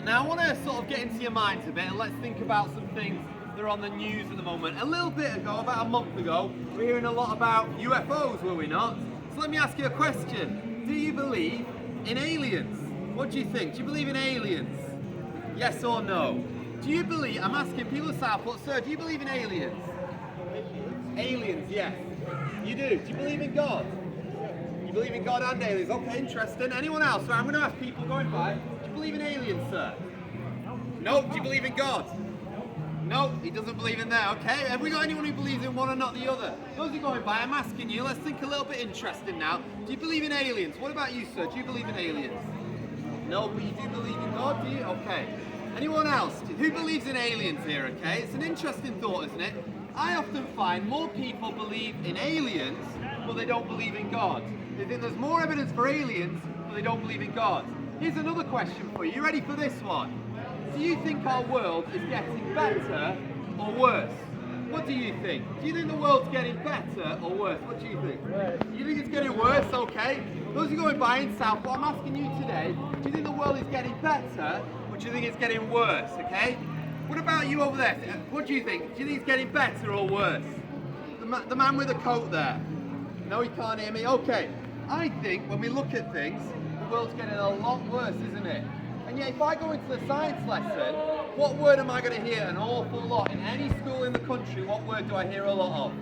Now I want to sort of get into your minds a bit and let's think about some things that are on the news at the moment. A little bit ago, about a month ago, we were hearing a lot about UFOs, were we not? So let me ask you a question. Do you believe in aliens? What do you think? Do you believe in aliens? Yes or no? Do you believe, I'm asking people at Southport, sir, do you believe in aliens? Aliens, yes. You do. Do you believe in God? You believe in God and aliens? Okay, interesting. Anyone else? So I'm going to ask people going by, do you believe in aliens, sir? No. Do you believe in God? No, he doesn't believe in that. Okay, have we got anyone who believes in one and not the other? Those who are going by, I'm asking you, let's think a little bit interesting now. Do you believe in aliens? What about you, sir? Do you believe in aliens? No, but you do believe in God, do you? Okay. Anyone else? Who believes in aliens here, okay? It's an interesting thought, isn't it? I often find more people believe in aliens, but they don't believe in God. They think there's more evidence for aliens, but they don't believe in God. Here's another question for you. You ready for this one? Do you think our world is getting better or worse? What do you think? Do you think the world's getting better or worse? What do you think? You think it's getting worse? Okay. Those who are going by in South, what I'm asking you today, do you think the world is getting better or do you think it's getting worse? Okay. What about you over there? What do you think? Do you think it's getting better or worse? The man with the coat there. No, he can't hear me. Okay. I think when we look at things, the world's getting a lot worse, isn't it? And yet if I go into the science lesson, what word am I going to hear an awful lot? In any school in the country, what word do I hear a lot of?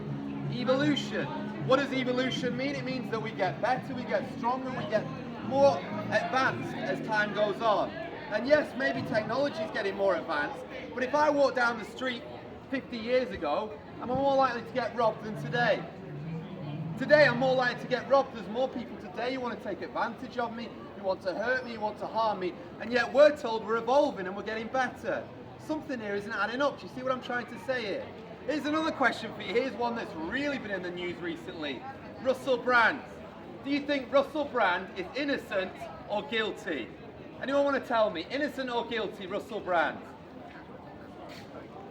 Evolution. What does evolution mean? It means that we get better, we get stronger, we get more advanced as time goes on. And yes, maybe technology is getting more advanced, but if I walk down the street 50 years ago, am I more likely to get robbed than today? Today I'm more likely to get robbed. There's more people today who want to take advantage of me, who want to hurt me, who want to harm me, and yet we're told we're evolving and we're getting better. Something here isn't adding up. Do you see what I'm trying to say here? Here's another question for you. Here's one that's really been in the news recently. Russell Brand. Do you think Russell Brand is innocent or guilty? Anyone want to tell me, innocent or guilty, Russell Brand?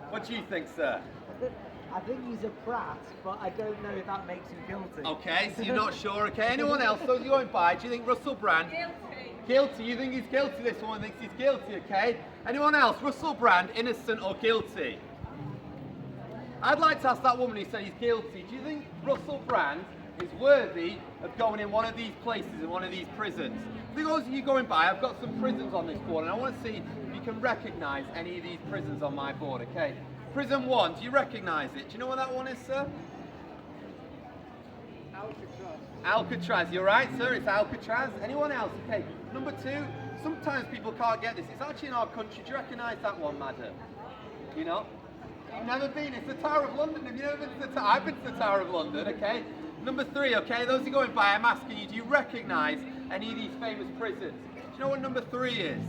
What do you think, sir? I think he's a prat, but I don't know if that makes him guilty. Okay, so you're not sure. Okay, anyone else? Those going by, do you think Russell Brand? Guilty. Guilty. You think he's guilty? This one thinks he's guilty. Okay. Anyone else? Russell Brand, innocent or guilty? I'd like to ask that woman who said he's guilty. Do you think Russell Brand is worthy of going in one of these places, in one of these prisons? For those of you going by, I've got some prisons on this board, and I want to see if you can recognise any of these prisons on my board. Okay. Prison 1, do you recognise it? Do you know what that one is, sir? Alcatraz, you're right, sir, it's Alcatraz. Anyone else? Okay, number 2, sometimes people can't get this. It's actually in our country. Do you recognise that one, madam? You know? You've never been. It's the Tower of London. Have you never been to the Tower? I've been to the Tower of London, okay? Number 3, okay, those who are going by, I'm asking you, do you recognise any of these famous prisons? Do you know what number 3 is?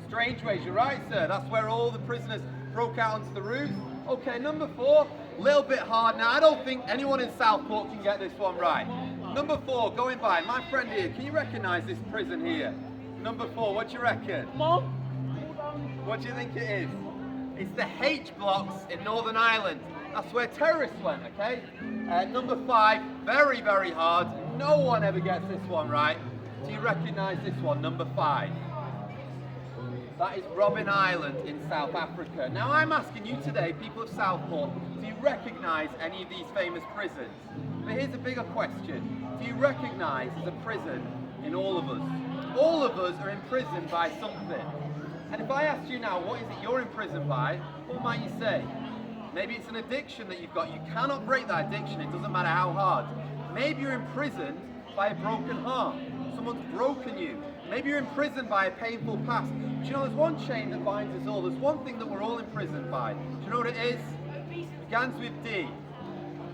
Strange Ways, you're right, sir. That's where all the prisoners broke out onto the roofs. Okay, number 4, a little bit hard. Now, I don't think anyone in Southport can get this one right. Number 4, going by, my friend here, can you recognise this prison here? Number 4, what do you reckon? Mom? What do you think it is? It's the H blocks in Northern Ireland. That's where terrorists went, okay? Number 5, very, very hard. No one ever gets this one right. Do you recognise this one, number 5? That is Robben Island in South Africa. Now I'm asking you today, people of Southport, do you recognise any of these famous prisons? But here's a bigger question. Do you recognise there's a prison in all of us? All of us are imprisoned by something. And if I asked you now, what is it you're imprisoned by, what might you say? Maybe it's an addiction that you've got. You cannot break that addiction, it doesn't matter how hard. Maybe you're imprisoned by a broken heart. Someone's broken you. Maybe you're imprisoned by a painful past. Do you know there's one chain that binds us all? There's one thing that we're all imprisoned by. Do you know what it is? It begins with D.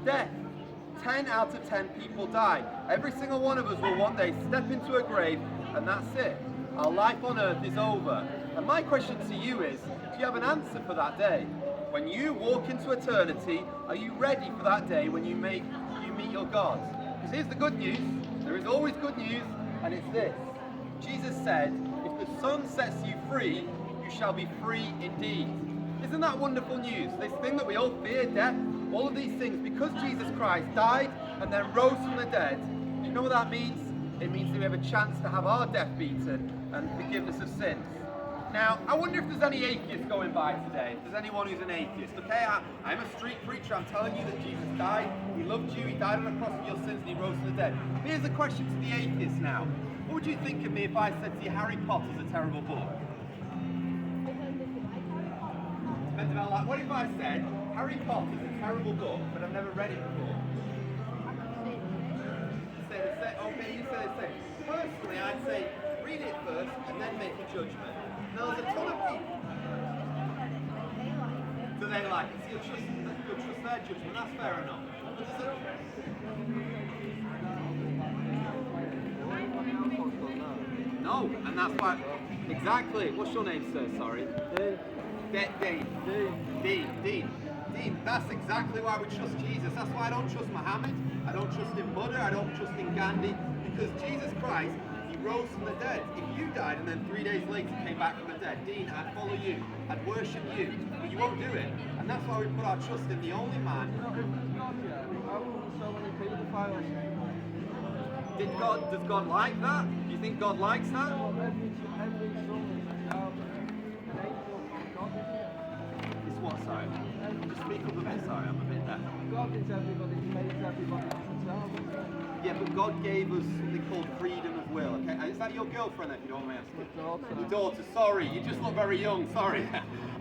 Death. 10 out of 10 people die. Every single one of us will one day step into a grave and that's it. Our life on earth is over. And my question to you is, do you have an answer for that day? When you walk into eternity, are you ready for that day when you meet your God? Because here's the good news. There is always good news, and it's this. Jesus said, if the Son sets you free, you shall be free indeed. Isn't that wonderful news? This thing that we all fear, death, all of these things, because Jesus Christ died and then rose from the dead, do you know what that means? It means that we have a chance to have our death beaten and forgiveness of sins. Now, I wonder if there's any atheists going by today. If there's anyone who's an atheist, okay? I'm a street preacher. I'm telling you that Jesus died. He loved you. He died on the cross for your sins, and he rose from the dead. Here's a question to the atheists now. What would you think of me if I said to you, Harry Potter's a terrible book? Depends on like, what if I said, Harry Potter's a terrible book, but I've never read it before? Okay, you say the same. Personally, I'd say, read it first, and then make a judgment. Now, there's a ton of people. Do they like it? So you'll trust their judgment. That's fair enough. No, and that's why. Exactly. What's your name, sir? Sorry. Dean. That's exactly why we trust Jesus. That's why I don't trust Muhammad. I don't trust in Buddha. I don't trust in Gandhi, because Jesus Christ, he rose from the dead. If you died and then 3 days later came back from the dead, Dean, I'd follow you. I'd worship you. But you won't do it. And that's why we put our trust in the only man. Does God like that? Do you think God likes that? It's what, sorry? Just speak up a bit, sorry, I'm a bit deaf. God is everybody, He makes everybody themselves. Yeah, but God gave us something called freedom of will, okay? Is that your girlfriend, if you don't mind me asking? Your daughter, sorry, you just look very young, sorry.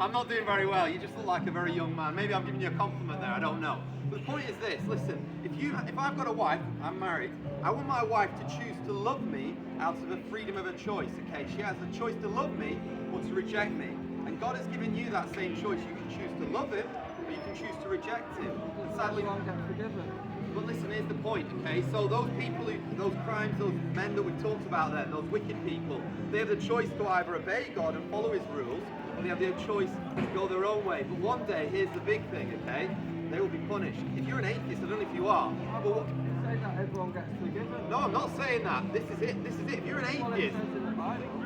I'm not doing very well, you just look like a very young man. Maybe I'm giving you a compliment there, I don't know. But the point is this, listen, if I've got a wife, I'm married, I want my wife to choose to love me out of the freedom of her choice, okay? She has the choice to love me or to reject me. And God has given you that same choice. You can choose to love Him, or you can choose to reject Him. And sadly, but listen, here's the point, okay? So those people, those crimes, those men that we talked about there, those wicked people, they have the choice to either obey God and follow His rules, or they have the choice to go their own way. But one day, here's the big thing, okay? They will be punished. If you're an atheist, I don't know if you are, but say that everyone gets forgiven. no, I'm not saying that. This is it. This is it. If you're an atheist,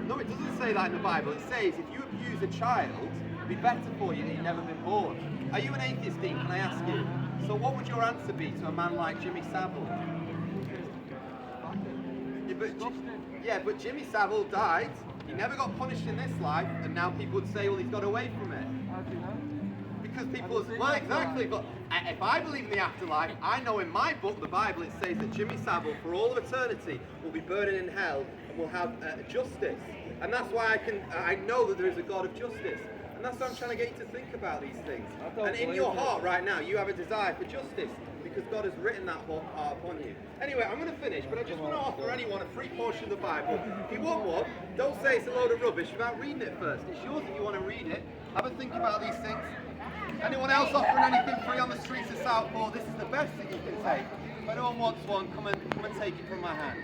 no, it doesn't say that in the Bible. It says if you abuse a child, it'd be better for you that you've never been born. Are you an atheist, Dean? Can I ask you? So what would your answer be to a man like Jimmy Savile? But Jimmy Savile died. He never got punished in this life, and now people would say, well, he's got away from it. How do you know? Because people, well, exactly, but if I believe in the afterlife, I know in my book, the Bible, it says that Jimmy Savile, for all of eternity, will be burning in hell and will have justice. And that's why I know that there is a God of justice. And that's why I'm trying to get you to think about these things. And in your heart right now, you have a desire for justice because God has written that heart upon you. Anyway, I'm going to finish, but I just want to offer anyone a free portion of the Bible. If you want one, don't say it's a load of rubbish without reading it first. It's yours if you want to read it. Have a think about these things. Anyone else offering anything free on the streets of Southport? This is the best that you can take. If anyone wants one, come and take it from my hand.